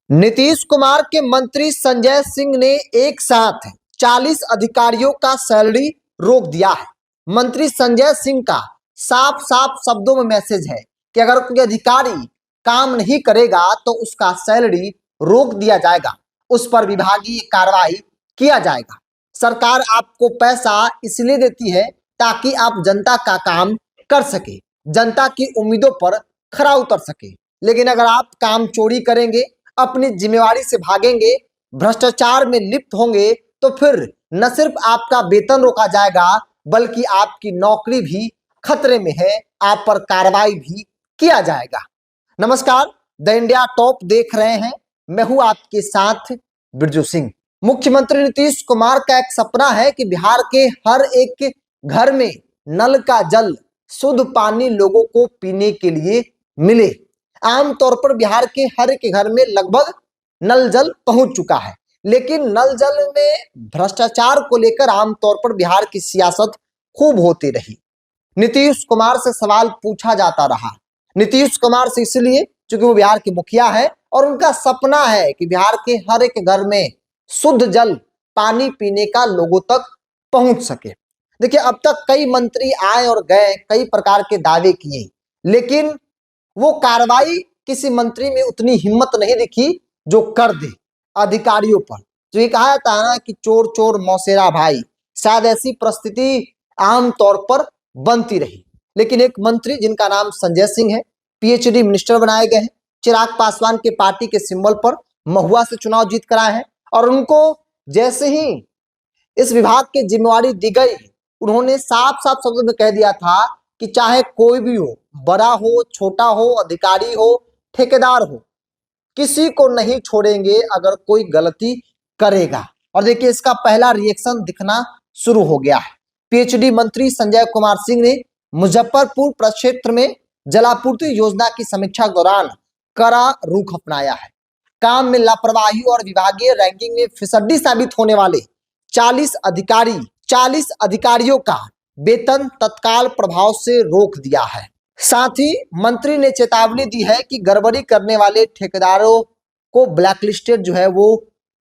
नीतीश कुमार के मंत्री संजय सिंह ने एक साथ 40 अधिकारियों का सैलरी रोक दिया है। मंत्री संजय सिंह का साफ साफ शब्दों में मैसेज है कि अगर कोई अधिकारी काम नहीं करेगा तो उसका सैलरी रोक दिया जाएगा, उस पर विभागीय कार्रवाई किया जाएगा। सरकार आपको पैसा इसलिए देती है ताकि आप जनता का काम कर सके, जनता की उम्मीदों पर खरा उतर सके। लेकिन अगर आप काम चोरी करेंगे, अपनी जिम्मेवारी से भागेंगे, भ्रष्टाचार में लिप्त होंगे, तो फिर न सिर्फ आपका वेतन रोका जाएगा बल्कि आपकी नौकरी भी खतरे में है, आप पर कार्रवाई भी किया जाएगा। नमस्कार, द इंडिया टॉप देख रहे हैं, मैं हूं आपके साथ बिरजू सिंह। मुख्यमंत्री नीतीश कुमार का एक सपना है कि बिहार के हर एक घर में नल का जल, शुद्ध पानी लोगों को पीने के लिए मिले। आमतौर पर बिहार के हर एक घर में लगभग नल जल पहुंच चुका है, लेकिन नल जल में भ्रष्टाचार को लेकर आमतौर पर बिहार की सियासत खूब होती रही। नीतीश कुमार से सवाल पूछा जाता रहा, नीतीश कुमार से इसलिए क्योंकि वो बिहार के मुखिया है और उनका सपना है कि बिहार के हर एक घर में शुद्ध जल, पानी पीने का लोगों तक पहुंच सके। देखिए, अब तक कई मंत्री आए और गए, कई प्रकार के दावे किए, लेकिन वो कार्रवाई किसी मंत्री में उतनी हिम्मत नहीं दिखी जो कर दे अधिकारियों पर। जो ये कहा जाता है ना कि चोर चोर मौसेरा भाई, शायद ऐसी परिस्थिति आमतौर पर बनती रही। लेकिन एक मंत्री जिनका नाम संजय सिंह है, पीएचडी मिनिस्टर बनाए गए हैं, चिराग पासवान के पार्टी के सिंबल पर महुआ से चुनाव जीत कर आए हैं, और उनको जैसे ही इस विभाग की जिम्मेवारी दी गई, उन्होंने साफ साफ शब्दों में कह दिया था कि चाहे कोई भी हो, बड़ा हो, छोटा हो, अधिकारी हो, ठेकेदार हो, किसी को नहीं छोड़ेंगे अगर कोई गलती करेगा। और देखिए, इसका पहला रिएक्शन दिखना शुरू हो गया है। पीएचडी मंत्री संजय कुमार सिंह ने मुजफ्फरपुर प्रक्षेत्र में जलापूर्ति योजना की समीक्षा के दौरान कड़ा रुख अपनाया है। काम में लापरवाही और विभागीय रैंकिंग में फिसड्डी साबित होने वाले 40 अधिकारियों का वेतन तत्काल प्रभाव से रोक दिया है। साथ ही मंत्री ने चेतावनी दी है कि गड़बड़ी करने वाले ठेकेदारों को ब्लैकलिस्टेड जो है वो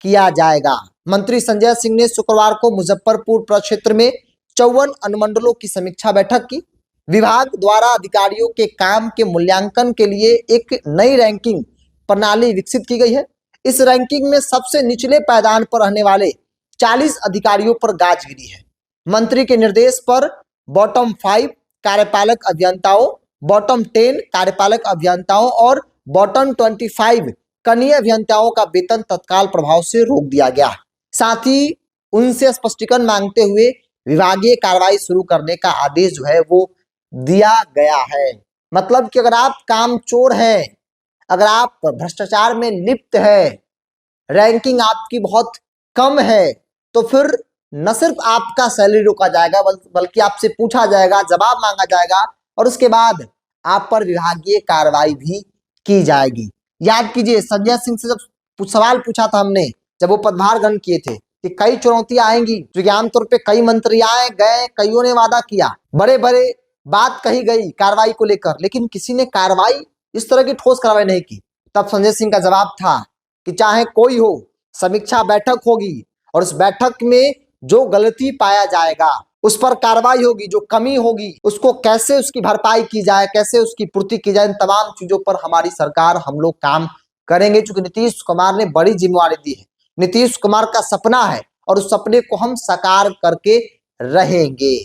किया जाएगा। मंत्री संजय सिंह ने शुक्रवार को मुजफ्फरपुर प्रक्षेत्र में 54 अनुमंडलों की समीक्षा बैठक की। विभाग द्वारा अधिकारियों के काम के मूल्यांकन के लिए एक नई रैंकिंग प्रणाली विकसित की गई है। इस रैंकिंग में सबसे निचले पायदान पर रहने वाले 40 अधिकारियों पर गाज गिरी है। मंत्री के निर्देश पर बॉटम 5 कार्यपालक अभियंताओं, बॉटम 10 कार्यपालक अभियंताओं और बॉटम 25 कनीय अभियंताओं का वेतन तत्काल प्रभाव से रोक दिया गया। साथ ही उनसे स्पष्टीकरण मांगते हुए विभागीय कार्रवाई शुरू करने का आदेश जो है वो दिया गया है। मतलब कि अगर आप कामचोर हैं, अगर आप भ्रष्टाचार में लिप्त है, रैंकिंग आपकी बहुत कम है, तो फिर न सिर्फ आपका सैलरी रोका जाएगा बल्कि आपसे पूछा जाएगा, जवाब मांगा जाएगा और उसके बाद आप पर विभागीय कार्रवाई भी की जाएगी। याद कीजिए, संजय सिंह से जब सवाल पूछा था हमने, जब वो पदभार ग्रहण किए थे, कि कई चुनौतियां आएंगी, क्योंकि आमतौर पे कई मंत्री आए गए, कईयों ने वादा किया, बड़े बड़े बात कही गई कार्रवाई को लेकर, लेकिन किसी ने कार्रवाई, इस तरह की ठोस कार्रवाई नहीं की। तब संजय सिंह का जवाब था कि चाहे कोई हो, समीक्षा बैठक होगी और उस बैठक में जो गलती पाया जाएगा उस पर कार्रवाई होगी, जो कमी होगी उसको कैसे उसकी भरपाई की जाए, कैसे उसकी पूर्ति की जाए, इन तमाम चीजों पर हमारी सरकार, हम लोग काम करेंगे। क्योंकि नीतीश कुमार ने बड़ी जिम्मेवारी दी है, नीतीश कुमार का सपना है और उस सपने को हम साकार करके रहेंगे।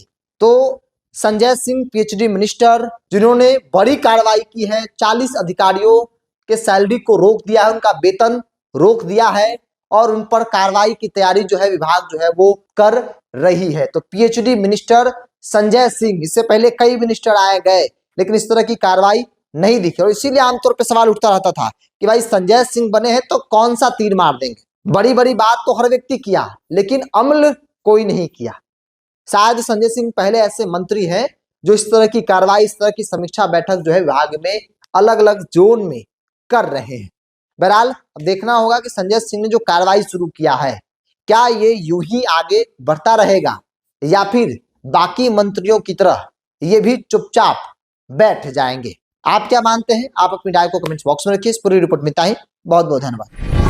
तो संजय सिंह पीएचडी मिनिस्टर, जिन्होंने बड़ी कार्रवाई की है, 40 अधिकारियों के सैलरी को रोक दिया है, उनका वेतन रोक दिया है और उन पर कार्रवाई की तैयारी जो है विभाग जो है वो कर रही है। तो पीएचडी मिनिस्टर संजय सिंह, इससे पहले कई मिनिस्टर आए गए लेकिन इस तरह की कार्रवाई नहीं दिखी, और इसीलिए आमतौर पर सवाल उठता रहता था कि भाई संजय सिंह बने हैं तो कौन सा तीर मार देंगे। बड़ी बड़ी बात तो हर व्यक्ति किया लेकिन अमल कोई नहीं किया। शायद संजय सिंह पहले ऐसे मंत्री हैं जो इस तरह की कार्रवाई, इस तरह की समीक्षा बैठक जो है विभाग में अलग अलग जोन में कर रहे हैं। बहरहाल अब देखना होगा कि संजय सिंह ने जो कार्रवाई शुरू किया है, क्या ये यूं ही आगे बढ़ता रहेगा या फिर बाकी मंत्रियों की तरह ये भी चुपचाप बैठ जाएंगे। आप क्या मानते हैं? आप अपनी राय को कमेंट्स बॉक्स में रखिए। इस पूरी रिपोर्ट में इतना ही। बहुत बहुत धन्यवाद।